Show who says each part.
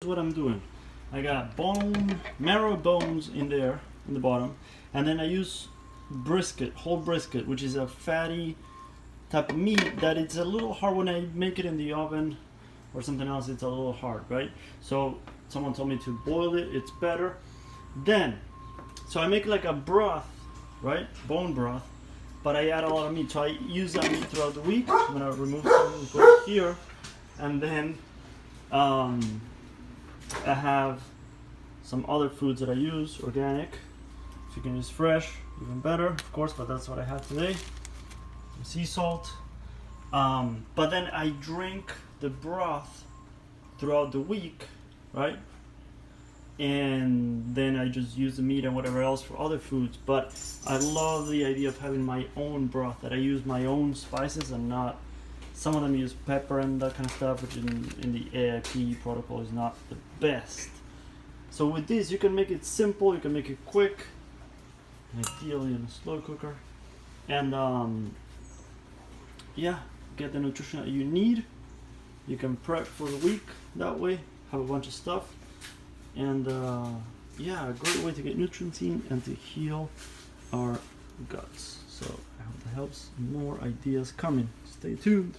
Speaker 1: what I'm doing. I got marrow bones in there, in the bottom. And then I use brisket, whole brisket, which is a fatty type of meat that it's a little hard when I make it in the oven or something else. It's a little hard, right? So someone told me to boil it. It's better. Then, so I make like a broth, right? Bone broth, but I add a lot of meat. So I use that meat throughout the week. I'm gonna remove some and put it here, and then I have some other foods that I use, organic. If you can use fresh, even better, of course, but that's what I have today. Some sea salt. But then I drink the broth throughout the week, right? And then I just use the meat and whatever else for other foods. But I love the idea of having my own broth, that I use my own spices and not, some of them use pepper and that kind of stuff, which in the AIP protocol is not the best. So with this, you can make it simple, you can make it quick, ideally in a slow cooker, and yeah, get the nutrition that you need. You can prep for the week that way, have a bunch of stuff, and yeah, a great way to get nutrients in and to heal our guts. So I hope that helps. More ideas coming. Stay tuned.